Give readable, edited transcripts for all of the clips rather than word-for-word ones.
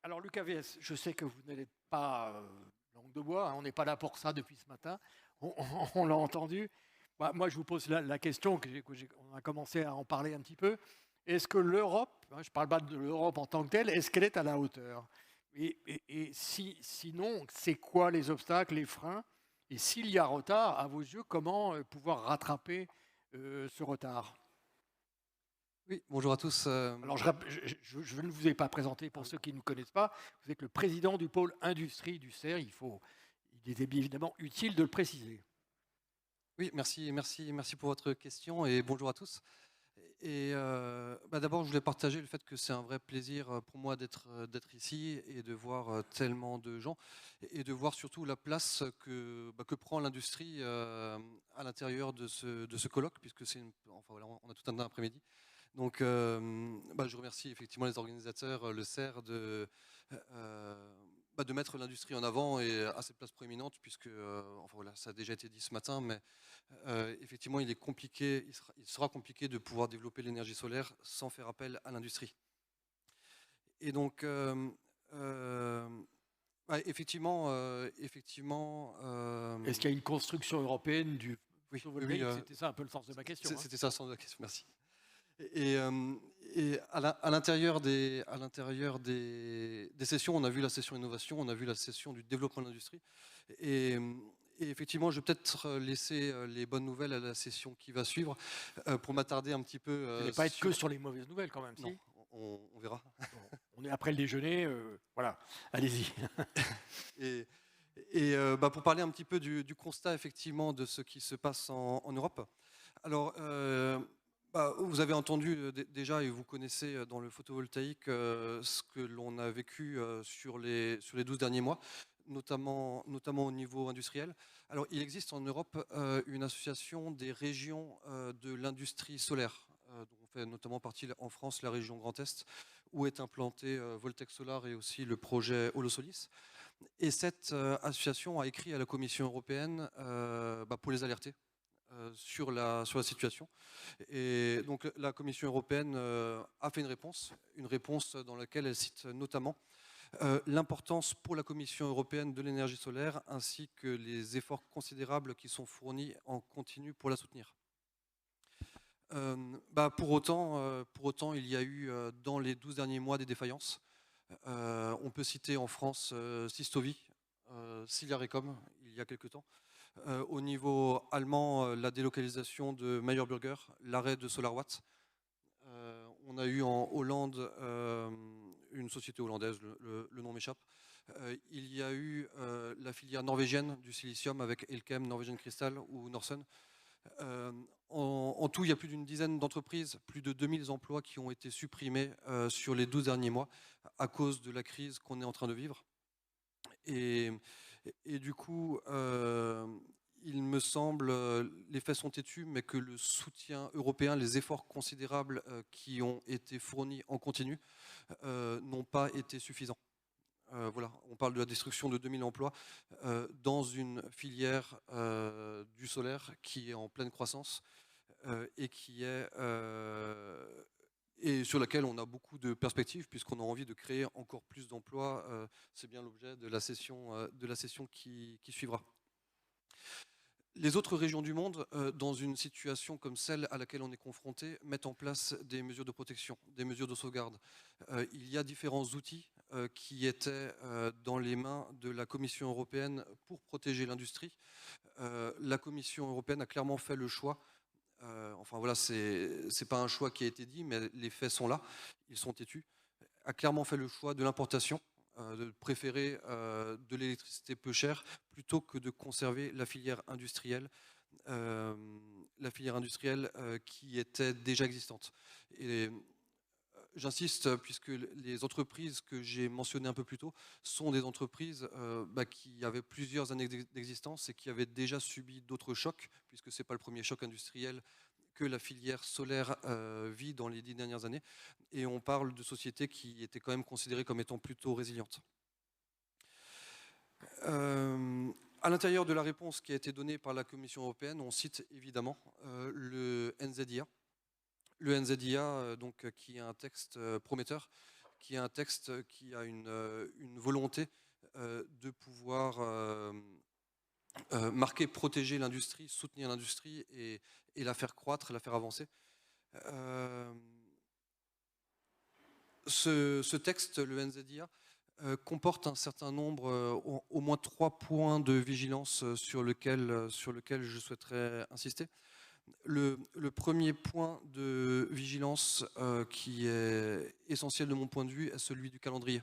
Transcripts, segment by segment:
Alors l'UKVS, je sais que vous n'êtes pas langue de bois, hein, on n'est pas là pour ça depuis ce matin, on l'a entendu. Bah, moi, je vous pose la question, on a commencé à en parler un petit peu. Est-ce que l'Europe, hein, je ne parle pas de l'Europe en tant que telle, est-ce qu'elle est à la hauteur? Et sinon, c'est quoi les obstacles, les freins? Et s'il y a retard, à vos yeux, comment pouvoir rattraper ce retard? Oui, bonjour à tous. Alors, je ne vous ai pas présenté pour ceux qui ne connaissent pas. Vous êtes le président du pôle industrie du CER. Il est évidemment utile de le préciser. Oui, merci pour votre question et bonjour à tous. Et d'abord, je voulais partager le fait que c'est un vrai plaisir pour moi d'être ici et de voir tellement de gens et de voir surtout la place que prend l'industrie à l'intérieur de ce colloque, puisque enfin, voilà, on a tout un après-midi. Donc, je remercie effectivement les organisateurs, le CER, de mettre l'industrie en avant et à cette place proéminente, puisque enfin, voilà, ça a déjà été dit ce matin, mais effectivement, il sera compliqué de pouvoir développer l'énergie solaire sans faire appel à l'industrie. Et donc, effectivement. Est-ce qu'il y a une construction européenne du Oui, oui, photovoltaïque? C'était ça un peu le sens de ma question, hein. c'était ça sans la question. Merci. Et, à l'intérieur des sessions, on a vu la session innovation, on a vu la session du développement de l'industrie. Et, et effectivement, je vais peut-être laisser les bonnes nouvelles à la session qui va suivre pour m'attarder un petit peu Vous n'allez pas être que sur les mauvaises nouvelles quand même, Non, si? on verra. Bon, on est après le déjeuner, voilà, allez-y. Et, pour parler un petit peu du constat effectivement de ce qui se passe en Europe. Alors, vous avez entendu déjà et vous connaissez dans le photovoltaïque ce que l'on a vécu sur les 12 derniers mois, notamment au niveau industriel. Alors, il existe en Europe une association des régions de l'industrie solaire, dont on fait notamment partie en France, la région Grand Est, où est implanté Voltex Solar et aussi le projet Holosolis. Et cette association a écrit à la Commission européenne pour les alerter sur la situation. Et donc la Commission européenne a fait une réponse dans laquelle elle cite notamment l'importance pour la Commission européenne de l'énergie solaire ainsi que les efforts considérables qui sont fournis en continu pour la soutenir. Pour autant, il y a eu dans les 12 derniers mois des défaillances. On peut citer en France Sistovi, Siliarecom, il y a quelque temps. Au niveau allemand, la délocalisation de Meyerburger, l'arrêt de SolarWatt. On a eu en Hollande une société hollandaise, le nom m'échappe. Il y a eu la filière norvégienne du silicium avec Elkem, Norwegian Crystal ou Norsun. En tout, il y a plus d'une dizaine d'entreprises, plus de 2000 emplois qui ont été supprimés sur les 12 derniers mois à cause de la crise qu'on est en train de vivre. Et du coup, il me semble, les faits sont têtus, mais que le soutien européen, les efforts considérables qui ont été fournis en continu n'ont pas été suffisants. Voilà, on parle de la destruction de 2000 emplois dans une filière du solaire qui est en pleine croissance et et sur laquelle on a beaucoup de perspectives puisqu'on a envie de créer encore plus d'emplois. C'est bien l'objet de la session qui suivra. Les autres régions du monde, dans une situation comme celle à laquelle on est confronté, mettent en place des mesures de protection, des mesures de sauvegarde. Il y a différents outils qui étaient dans les mains de la Commission européenne pour protéger l'industrie. La Commission européenne a clairement fait le choix. Enfin voilà, c'est pas un choix qui a été dit, mais les faits sont là, ils sont têtus. A clairement fait le choix de l'importation, de préférer de l'électricité peu chère plutôt que de conserver la filière industrielle qui était déjà existante. Et j'insiste, puisque les entreprises que j'ai mentionnées un peu plus tôt sont des entreprises qui avaient plusieurs années d'existence et qui avaient déjà subi d'autres chocs, puisque ce n'est pas le premier choc industriel que la filière solaire vit dans les 10 dernières années. Et on parle de sociétés qui étaient quand même considérées comme étant plutôt résilientes. À l'intérieur de la réponse qui a été donnée par la Commission européenne, on cite évidemment le NZIA. Le NZIA, qui est un texte prometteur, qui est un texte qui a une volonté de pouvoir marquer, protéger l'industrie, soutenir l'industrie et la faire croître, la faire avancer. Ce texte, le NZIA, comporte un certain nombre, au moins 3 points de vigilance sur lequel je souhaiterais insister. Le premier point de vigilance qui est essentiel de mon point de vue est celui du calendrier.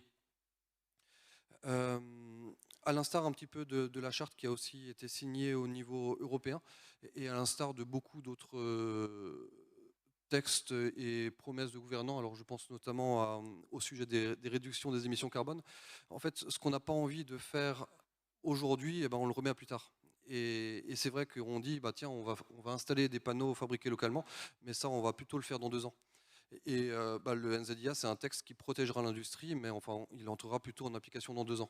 À l'instar un petit peu de la charte qui a aussi été signée au niveau européen et à l'instar de beaucoup d'autres textes et promesses de gouvernants, alors je pense notamment au sujet des réductions des émissions carbone, en fait ce qu'on n'a pas envie de faire aujourd'hui, eh ben, on le remet à plus tard. Et c'est vrai qu'on dit, bah, tiens, on va installer des panneaux fabriqués localement, mais ça on va plutôt le faire dans 2 ans. Et bah, le NZIA, c'est un texte qui protégera l'industrie, mais enfin, il entrera plutôt en application dans 2 ans.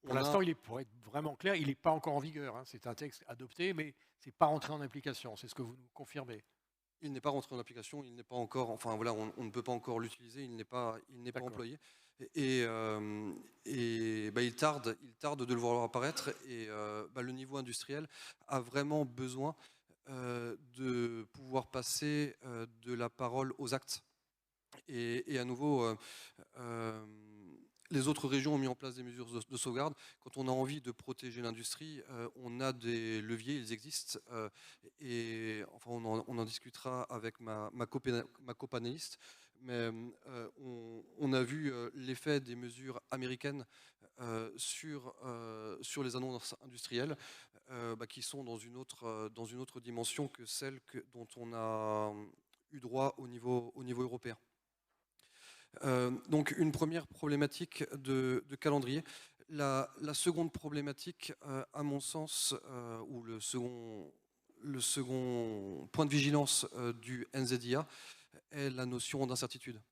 Pour l'instant, pour être vraiment clair, il n'est pas encore en vigueur. Hein. C'est un texte adopté, mais ce n'est pas rentré en application. C'est ce que vous nous confirmez. Il n'est pas rentré en application, il n'est pas encore, enfin voilà, on ne peut pas encore l'utiliser, il n'est pas employé. Et bah, il tarde de le voir apparaître. Et bah, le niveau industriel a vraiment besoin de pouvoir passer de la parole aux actes. Et à nouveau, les autres régions ont mis en place des mesures de sauvegarde. Quand on a envie de protéger l'industrie, on a des leviers, ils existent. Et enfin, on en discutera avec ma copanéliste. Mais on a vu l'effet des mesures américaines sur les annonces industrielles bah, qui sont dans une autre dimension que celle dont on a eu droit au niveau européen. Donc une première problématique de calendrier. La seconde problématique, à mon sens, ou le second point de vigilance du NZIA est la notion d'incertitude.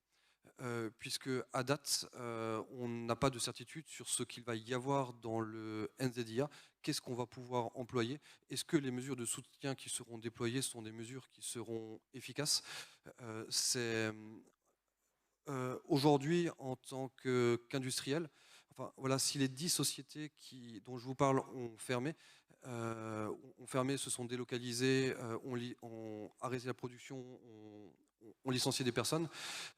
Puisque à date, on n'a pas de certitude sur ce qu'il va y avoir dans le NZIA. Qu'est-ce qu'on va pouvoir employer? Est-ce que les mesures de soutien qui seront déployées sont des mesures qui seront efficaces? Aujourd'hui, en tant qu'industriel, enfin, voilà, si les 10 sociétés dont je vous parle ont fermé, se sont délocalisées, ont arrêté la production, ont licencié des personnes,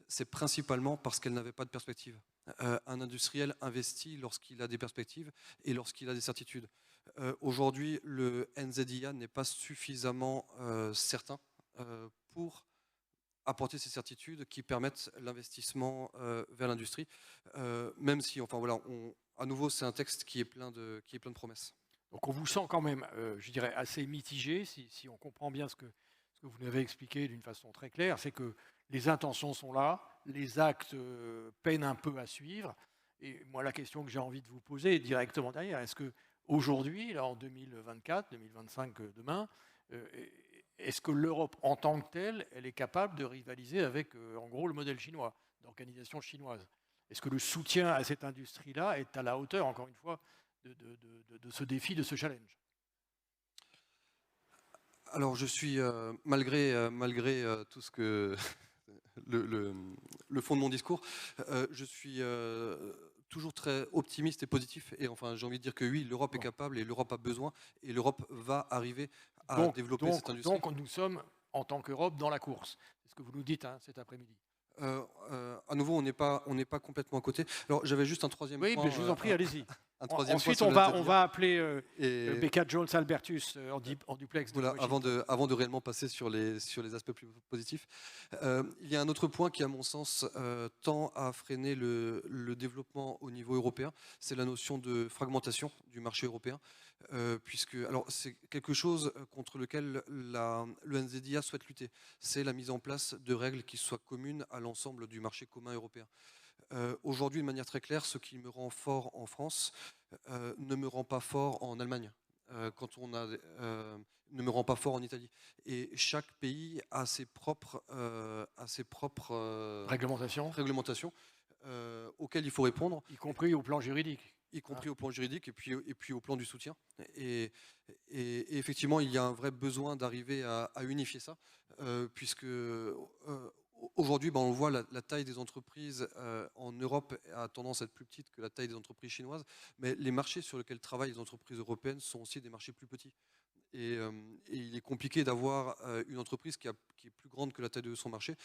c'est principalement parce qu'elles n'avaient pas de perspective. Un industriel investit lorsqu'il a des perspectives et lorsqu'il a des certitudes. Aujourd'hui, le NZIA n'est pas suffisamment certain pour apporter ces certitudes qui permettent l'investissement vers l'industrie, même si, enfin voilà, à nouveau, c'est un texte qui est plein de promesses. Donc on vous sent quand même, je dirais, assez mitigé, si on comprend bien ce que vous nous avez expliqué d'une façon très claire, c'est que les intentions sont là, les actes peinent un peu à suivre. Et moi, la question que j'ai envie de vous poser est directement derrière, est-ce qu'aujourd'hui, là, en 2024, 2025, demain, est-ce que l'Europe en tant que telle, elle est capable de rivaliser avec, en gros, le modèle chinois, d'organisation chinoise? Est-ce que le soutien à cette industrie-là est à la hauteur, encore une fois, de ce défi, de ce challenge? Alors je suis, malgré tout ce que le fond de mon discours, je suis toujours très optimiste et positif. Et enfin, j'ai envie de dire que oui, l'Europe est capable et l'Europe a besoin et l'Europe va arriver à développer cette industrie. Donc nous sommes, en tant qu'Europe, dans la course. C'est ce que vous nous dites cet après-midi. À nouveau, on n'est pas complètement à côté. Alors j'avais juste un troisième point. Oui, mais je vous en prie, allez-y. Ensuite, on va appeler Becca Jones Albertus en duplex. Voilà, avant de réellement passer sur les aspects plus positifs. Il y a un autre point qui, à mon sens, tend à freiner le développement au niveau européen, c'est la notion de fragmentation du marché européen. Puisque, alors, c'est quelque chose contre lequel le NZIA souhaite lutter. C'est la mise en place de règles qui soient communes à l'ensemble du marché commun européen. Aujourd'hui, de manière très claire, ce qui me rend fort en France ne me rend pas fort en Allemagne, ne me rend pas fort en Italie. Et chaque pays a ses propres réglementations auxquelles il faut répondre. Y compris au plan juridique. Y compris au plan juridique et puis au plan du soutien. Et effectivement, il y a un vrai besoin d'arriver à unifier ça, puisque aujourd'hui, on le voit, la taille des entreprises en Europe a tendance à être plus petite que la taille des entreprises chinoises, mais les marchés sur lesquels travaillent les entreprises européennes sont aussi des marchés plus petits. Et il est compliqué d'avoir une entreprise qui est plus grande que la taille de son marché,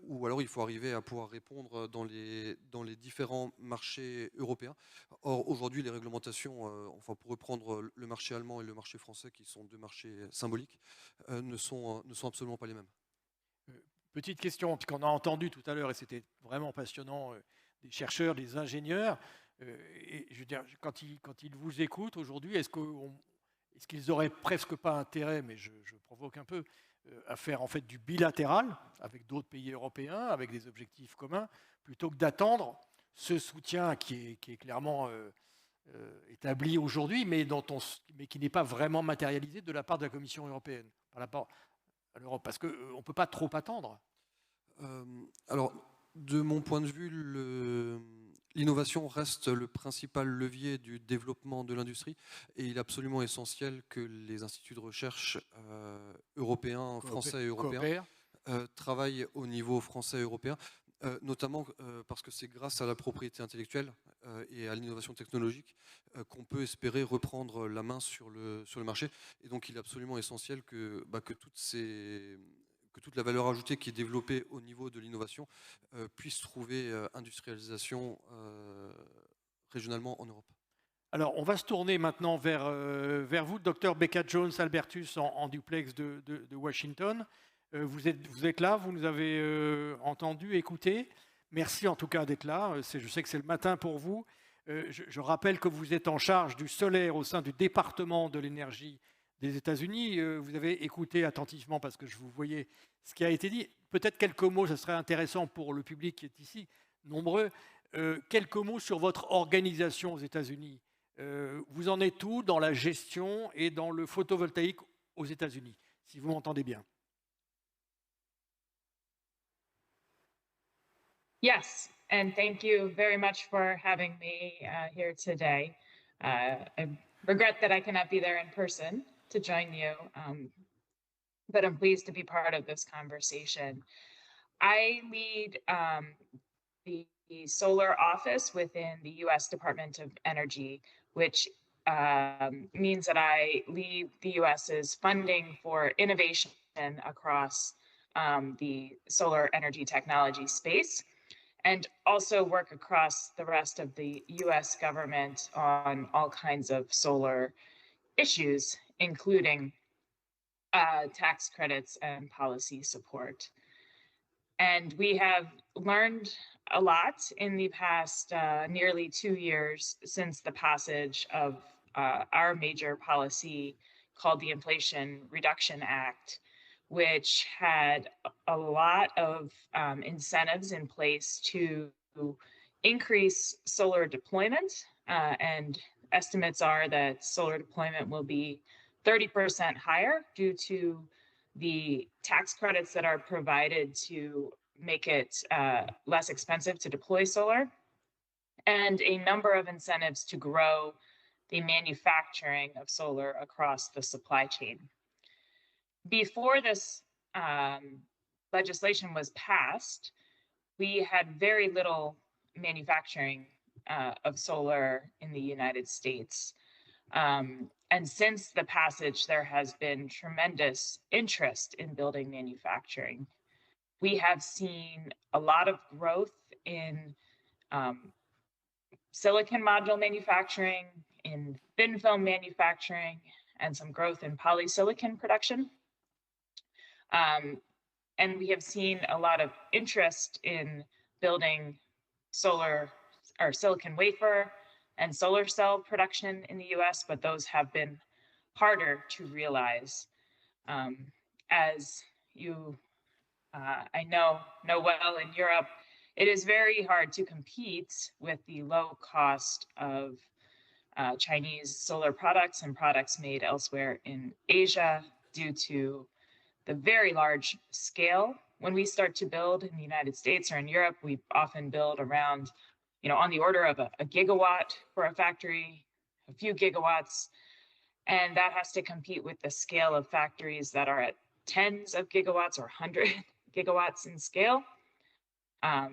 ou alors il faut arriver à pouvoir répondre dans les différents marchés européens. Or, aujourd'hui, les réglementations, enfin, pour reprendre le marché allemand et le marché français, qui sont deux marchés symboliques, ne sont absolument pas les mêmes. Petite question, puisqu'on a entendu tout à l'heure, et c'était vraiment passionnant, des chercheurs, des ingénieurs, et je veux dire, quand ils vous écoutent aujourd'hui, est-ce qu'ils auraient presque pas intérêt, mais je provoque un peu, à faire en fait du bilatéral avec d'autres pays européens, avec des objectifs communs, plutôt que d'attendre ce soutien qui est clairement établi aujourd'hui, mais qui n'est pas vraiment matérialisé de la part de la Commission européenne, par rapport à l'Europe, parce qu'on ne peut pas trop attendre. Alors, de mon point de vue, l'innovation reste le principal levier du développement de l'industrie et il est absolument essentiel que les instituts de recherche européens, français et européens travaillent au niveau français et européen, notamment parce que c'est grâce à la propriété intellectuelle et à l'innovation technologique qu'on peut espérer reprendre la main sur le marché. Et donc il est absolument essentiel que toute la valeur ajoutée qui est développée au niveau de l'innovation puisse trouver industrialisation régionalement en Europe. Alors, on va se tourner maintenant vers vous, Dr Becca Jones Albertus, en duplex de Washington. Vous êtes là, vous nous avez entendu, écouté. Merci en tout cas d'être là. Je sais que c'est le matin pour vous. Je rappelle que vous êtes en charge du solaire au sein du département de l'énergie des États-Unis. Vous avez écouté attentivement parce que je vous voyais ce qui a été dit. Peut-être quelques mots, ce serait intéressant pour le public qui est ici, nombreux. Quelques mots sur votre organisation aux États-Unis. Vous en êtes où dans la gestion et dans le photovoltaïque aux États-Unis, si vous m'entendez bien? Yes, and thank you very much for having me here today. I regret that I cannot be there in person to join you, but I'm pleased to be part of this conversation. I lead the solar office within the U.S. Department of Energy, which means that I lead the U.S.'s funding for innovation across the solar energy technology space, and also work across the rest of the US government on all kinds of solar issues, including tax credits and policy support. And we have learned a lot in the past nearly 2 years since the passage of our major policy called the Inflation Reduction Act, which had a lot of incentives in place to increase solar deployment. And estimates are that solar deployment will be 30% higher due to the tax credits that are provided to make it less expensive to deploy solar, and a number of incentives to grow the manufacturing of solar across the supply chain. Before this legislation was passed, we had very little manufacturing of solar in the United States. And since the passage, there has been tremendous interest in building manufacturing. We have seen a lot of growth in silicon module manufacturing, in thin film manufacturing, and some growth in polysilicon production. And we have seen a lot of interest in building solar or silicon wafer and solar cell production in the US, but those have been harder to realize. As you, I know well in Europe, it is very hard to compete with the low cost of Chinese solar products and products made elsewhere in Asia due to the very large scale. When we start to build in the United States or in Europe, we often build around, on the order of a gigawatt for a factory, a few gigawatts, and that has to compete with the scale of factories that are at tens of gigawatts or 100 gigawatts in scale.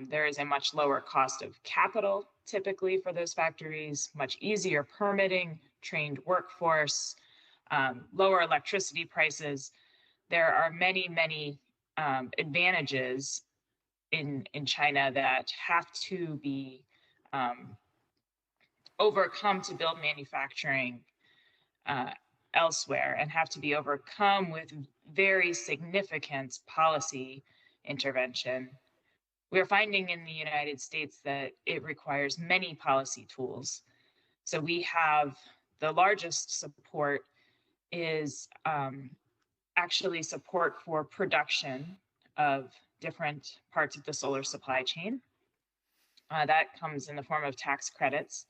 There is a much lower cost of capital typically for those factories, much easier permitting, trained workforce, lower electricity prices. There are many, many advantages in China that have to be overcome to build manufacturing elsewhere, and have to be overcome with very significant policy intervention. We are finding in the United States that it requires many policy tools. So we have the largest support is actually support for production of different parts of the solar supply chain. That comes in the form of tax credits.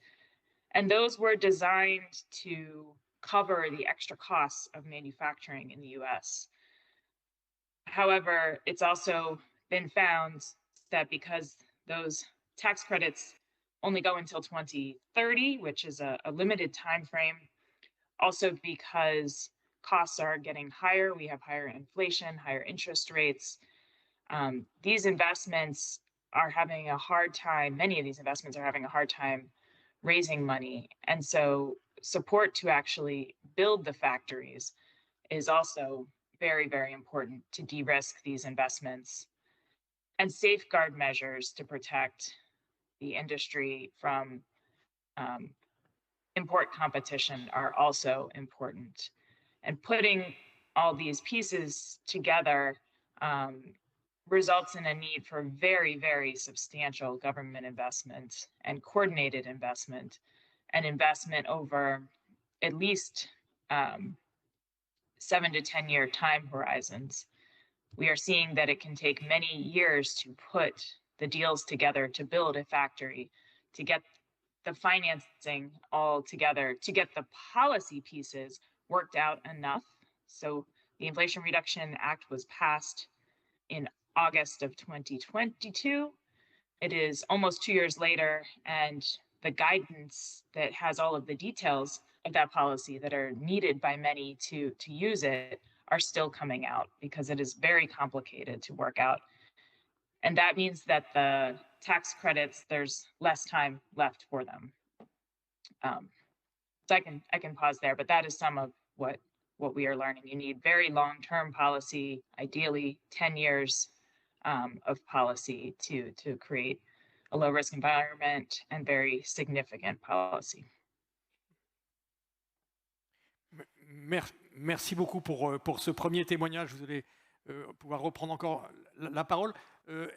And those were designed to cover the extra costs of manufacturing in the US. However, it's also been found that because those tax credits only go until 2030, which is a limited time frame, also because costs are getting higher, we have higher inflation, higher interest rates. These investments are having a hard time, many of these investments are having a hard time raising money. And so support to actually build the factories is also very, very important to de-risk these investments. And safeguard measures to protect the industry from import competition are also important. And putting all these pieces together results in a need for very, very substantial government investment and coordinated investment, and investment over at least 7 to 10 year time horizons. We are seeing that it can take many years to put the deals together to build a factory, to get the financing all together, to get the policy pieces worked out enough. So the Inflation Reduction Act was passed in August of 2022. It is almost 2 years later, and the guidance that has all of the details of that policy that are needed by many to use it are still coming out, because it is very complicated to work out. And that means that the tax credits, there's less time left for them. So I can pause there, but that is some of what we are learning. You need very long-term policy, ideally 10 years of policy to create a low-risk environment, and very significant policy. Merci beaucoup pour ce premier témoignage. Vous allez pouvoir reprendre encore la parole.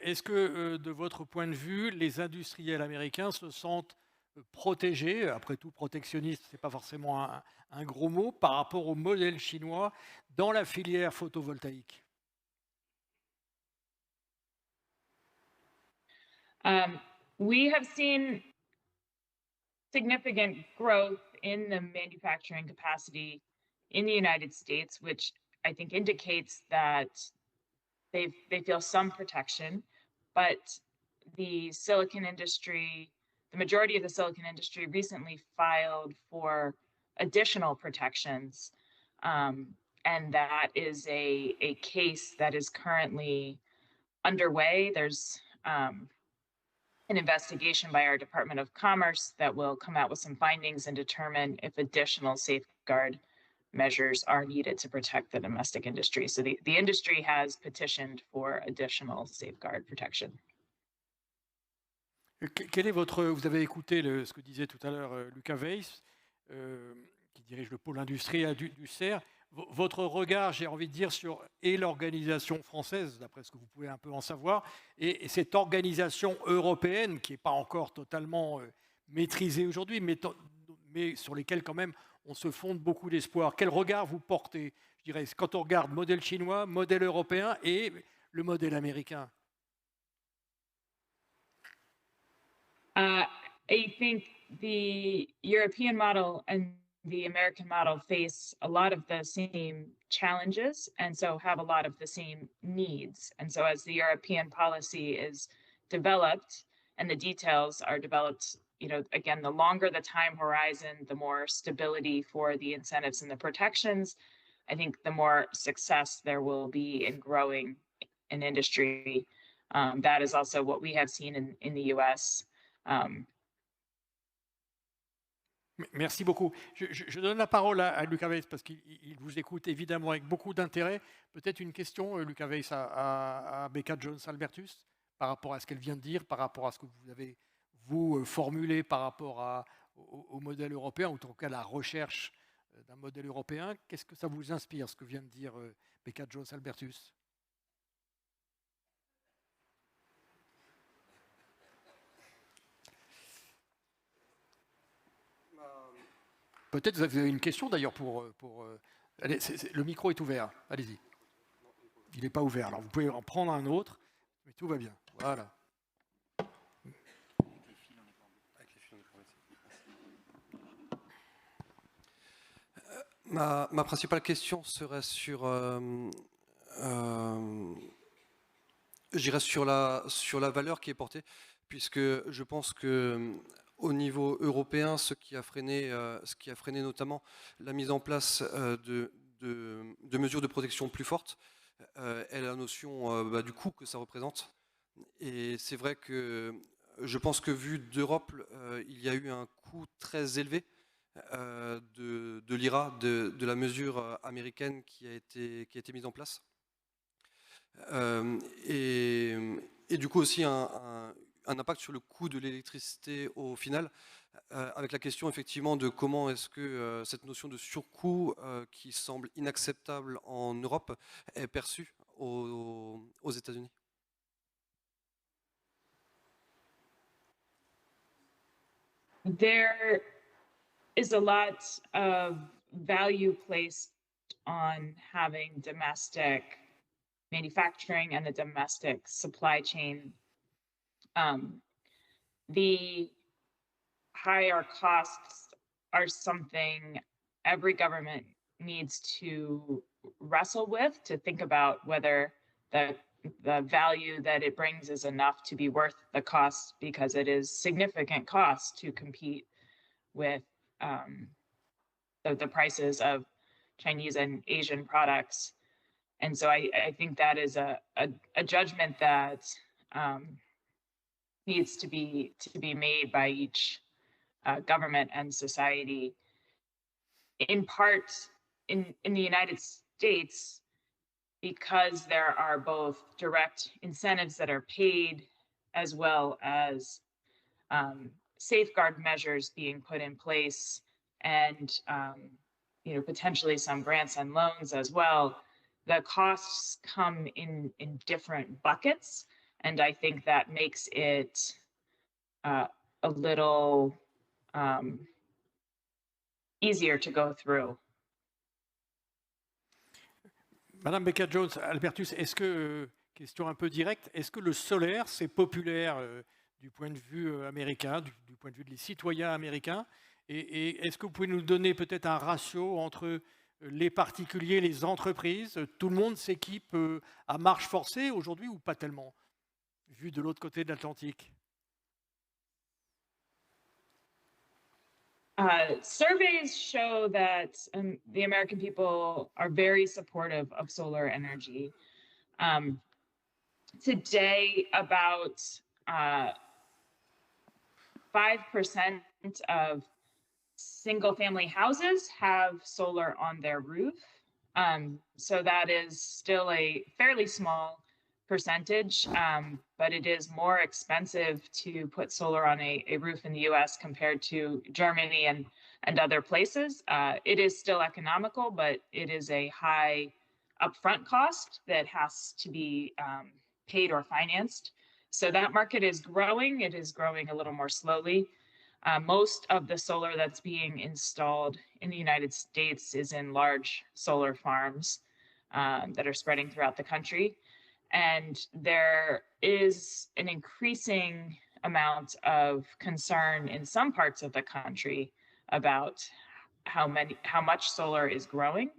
Est-ce que, de votre point de vue, les industriels américains se sentent protégés, après tout protectionniste, ce n'est pas forcément un gros mot, par rapport au modèle chinois dans la filière photovoltaïque? We have seen significant growth in the manufacturing capacity in the United States, which I think indicates that they feel some protection, but the silicon industry, the majority of the silicon industry recently filed for additional protections. And that is a case that is currently underway. There's an investigation by our Department of Commerce that will come out with some findings and determine if additional safeguard measures are needed to protect the domestic industry. So the industry has petitioned for additional safeguard protection. Quel est votre, vous avez écouté ce que disait tout à l'heure Luca Weiss, qui dirige le pôle industriel du CER. Votre regard, j'ai envie de dire, sur l'organisation française, d'après ce que vous pouvez un peu en savoir, et cette organisation européenne qui n'est pas encore totalement maîtrisée aujourd'hui, mais sur lesquelles quand même on se fonde beaucoup d'espoir. Quel regard vous portez, je dirais, quand on regarde modèle chinois, modèle européen et le modèle américain? I think the European model and the American model face a lot of the same challenges, and so have a lot of the same needs. And so as the European policy is developed and the details are developed, you know, again, the longer the time horizon, the more stability for the incentives and the protections, I think the more success there will be in growing in industry. That is also what we have seen in the US. Merci beaucoup. Je donne la parole à Luca Weiss parce qu'il vous écoute évidemment avec beaucoup d'intérêt. Peut-être une question, Luca Weiss, à Becca Jones-Albertus, par rapport à ce qu'elle vient de dire, par rapport à ce que vous avez, vous, formulé par rapport au modèle européen, ou en tout cas la recherche d'un modèle européen. Qu'est-ce que ça vous inspire, ce que vient de dire Becca Jones-Albertus? Peut-être vous avez une question d'ailleurs allez, le micro est ouvert, allez-y. Il n'est pas ouvert, alors vous pouvez en prendre un autre, mais tout va bien. Voilà. Ma principale question serait sur, j'irais sur la valeur qui est portée, puisque je pense que au niveau européen, ce qui a freiné notamment la mise en place de mesures de protection plus fortes est la notion du coût que ça représente. Et c'est vrai que je pense que vu d'Europe, il y a eu un coût très élevé de l'IRA, de la mesure américaine qui a été mise en place. Et du coup aussi un impact sur le coût de l'électricité au final, avec la question effectivement de comment est-ce que cette notion de surcoût qui semble inacceptable en Europe est perçue aux États-Unis. There is a lot of value placed on having domestic manufacturing and a domestic supply chain. The higher costs are something every government needs to wrestle with, to think about whether the value that it brings is enough to be worth the cost, because it is significant cost to compete with the prices of Chinese and Asian products. And so I think that is a judgment that needs to be made by each government and society. In part, in the United States, because there are both direct incentives that are paid as well as safeguard measures being put in place, and potentially some grants and loans as well. The costs come in different buckets, and I think that makes it a little easier to go through. Madame Becca Jones-Albertus, est-ce que, question un peu directe, est-ce que le solaire, c'est populaire du point de vue américain, du point de vue des citoyens américains? Et est-ce que vous pouvez nous donner peut-être un ratio entre les particuliers, les entreprises? Tout le monde s'équipe à marche forcée aujourd'hui ou pas tellement, vu de l'autre côté de l'Atlantique? Surveys show that the American people are very supportive of solar energy. Today, about 5% of single-family houses have solar on their roof. So that is still a fairly small percentage, but it is more expensive to put solar on a roof in the US compared to Germany and other places. It is still economical, but it is a high upfront cost that has to be paid or financed. So that market is growing. It is growing a little more slowly. Most of the solar that's being installed in the United States is in large solar farms that are spreading throughout the country. And there is an increasing amount of concern in some parts of the country about how much solar is growing.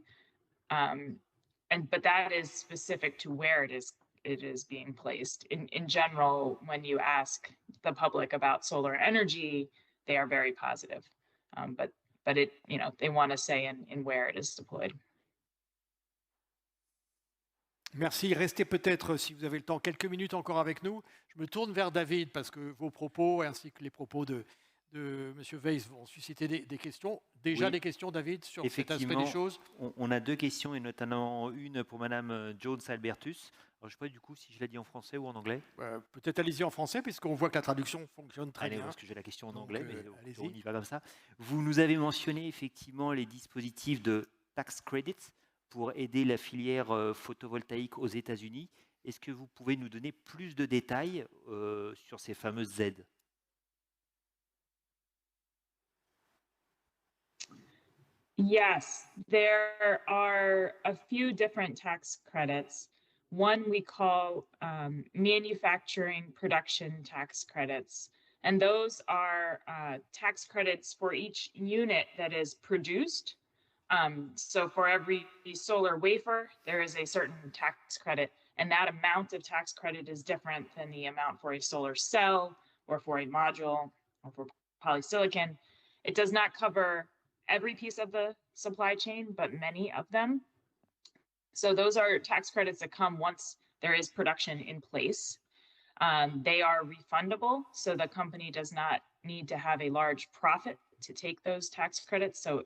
But that is specific to where it is being placed. In general, when you ask the public about solar energy, they are very positive. But it, they want to say in where it is deployed. Merci. Restez peut-être, si vous avez le temps, quelques minutes encore avec nous. Je me tourne vers David parce que vos propos ainsi que les propos de M. Weiss vont susciter des questions. Déjà Oui. des questions, David, sur cet aspect Effectivement, des choses? on a deux questions et notamment une pour Madame Jones Albertus. Alors, je ne sais pas du coup si je l'ai dit en français ou en anglais. Peut-être allez-y en français, puisqu'on voit que la traduction fonctionne très Allez, bien. parce que j'ai la question en Donc, anglais, mais allez-y. on y va comme ça. Vous nous avez mentionné effectivement les dispositifs de tax credits pour aider la filière photovoltaïque aux États-Unis. Est-ce que vous pouvez nous donner plus de détails sur ces fameuses aides? Yes, there are a few different tax credits. One we call manufacturing production tax credits. And those are tax credits for each unit that is produced. So for every solar wafer, there is a certain tax credit, and that amount of tax credit is different than the amount for a solar cell or for a module or for polysilicon. It does not cover every piece of the supply chain, but many of them. So those are tax credits that come once there is production in place. They are refundable, so the company does not need to have a large profit to take those tax credits. So,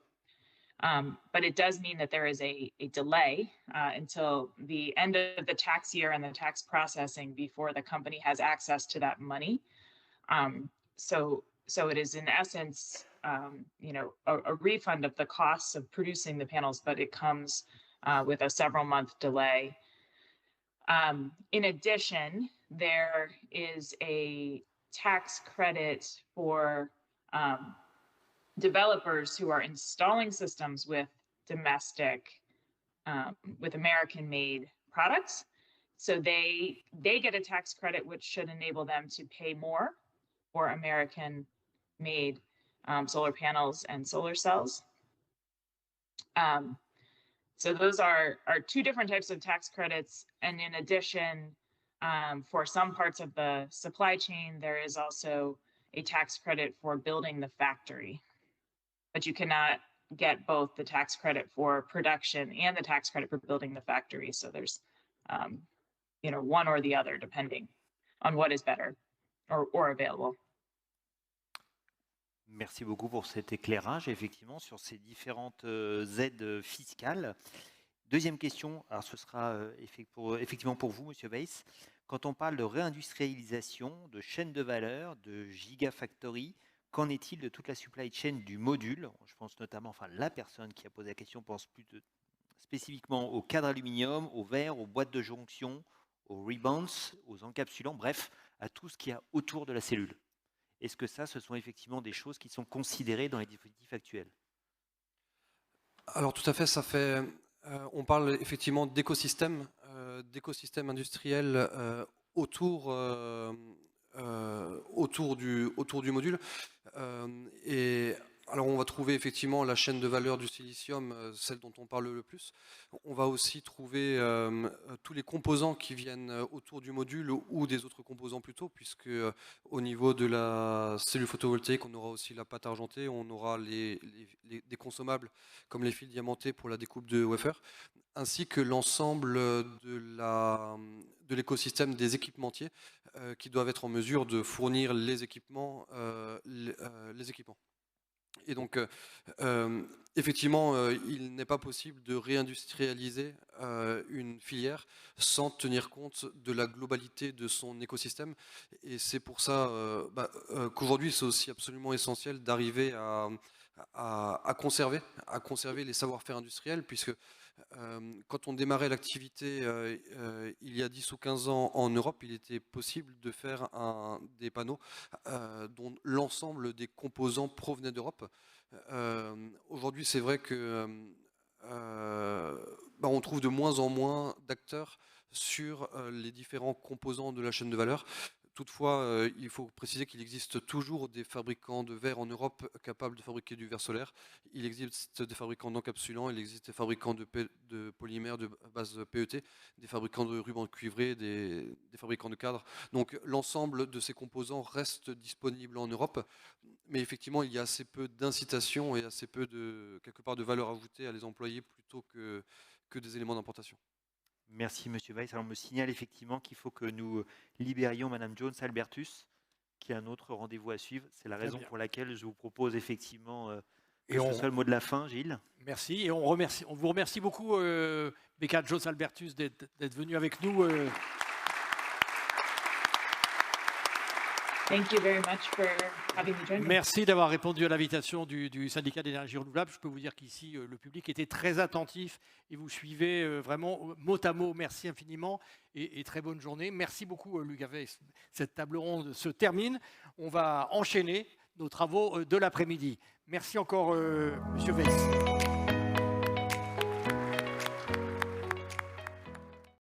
but it does mean that there is a delay until the end of the tax year and the tax processing before the company has access to that money. So it is in essence, a refund of the costs of producing the panels, but it comes with a several-month delay. In addition, there is a tax credit for developers who are installing systems with with American-made products. So they get a tax credit, which should enable them to pay more for American-made solar panels and solar cells. So those are two different types of tax credits. And in addition, for some parts of the supply chain, there is also a tax credit for building the factory. But you cannot get both the tax credit for production and the tax credit for building the factory. So there's, one or the other, depending on what is better or available. Merci beaucoup pour cet éclairage, effectivement, sur ces différentes aides fiscales. Deuxième question, alors ce sera effectivement pour vous, Monsieur Weiss. Quand on parle de réindustrialisation, de chaîne de valeur, de gigafactory, qu'en est-il de toute la supply chain du module? Je pense notamment, enfin la personne qui a posé la question pense plus spécifiquement au cadre aluminium, au verre, aux boîtes de jonction, aux rebounds, aux encapsulants, bref, à tout ce qu'il y a autour de la cellule. Est-ce que ça, ce sont effectivement des choses qui sont considérées dans les dispositifs actuels? Alors tout à fait, on parle effectivement d'écosystème industriel autour du module. Et alors on va trouver effectivement la chaîne de valeur du silicium, celle dont on parle le plus. On va aussi trouver tous les composants qui viennent autour du module ou des autres composants plutôt, puisque au niveau de la cellule photovoltaïque, on aura aussi la pâte argentée, on aura des consommables comme les fils diamantés pour la découpe de wafer, ainsi que l'ensemble de l'écosystème des équipementiers qui doivent être en mesure de fournir les équipements. Et donc, effectivement, il n'est pas possible de réindustrialiser une filière sans tenir compte de la globalité de son écosystème. Et c'est pour ça qu'aujourd'hui, c'est aussi absolument essentiel d'arriver à conserver les savoir-faire industriels, puisque quand on démarrait l'activité il y a 10 ou 15 ans en Europe, il était possible de faire des panneaux dont l'ensemble des composants provenaient d'Europe. Aujourd'hui, c'est vrai que on trouve de moins en moins d'acteurs sur les différents composants de la chaîne de valeur. Toutefois, il faut préciser qu'il existe toujours des fabricants de verre en Europe capables de fabriquer du verre solaire. Il existe des fabricants d'encapsulants, il existe des fabricants de polymères de base PET, des fabricants de rubans cuivrés, des fabricants de cadres. Donc l'ensemble de ces composants reste disponible en Europe. Mais effectivement, il y a assez peu d'incitation et assez peu quelque part de valeur ajoutée à les employer plutôt que des éléments d'importation. Merci, Monsieur Weiss. Alors, on me signale effectivement qu'il faut que nous libérions Madame Jones Albertus, qui a un autre rendez-vous à suivre. C'est la raison bien. pour laquelle je vous propose effectivement Et que on- ce soit le mot de la fin, Gilles. Merci et on vous remercie beaucoup, Becca Jones Albertus, d'être venu avec nous. Thank you very much for having me join me. Merci d'avoir répondu à l'invitation du syndicat d'énergie renouvelable. Je peux vous dire qu'ici, le public était très attentif et vous suivez vraiment mot à mot. Merci infiniment et très bonne journée. Merci beaucoup, Luc Weiss. Cette table ronde se termine. On va enchaîner nos travaux de l'après-midi. Merci encore, Monsieur Weiss.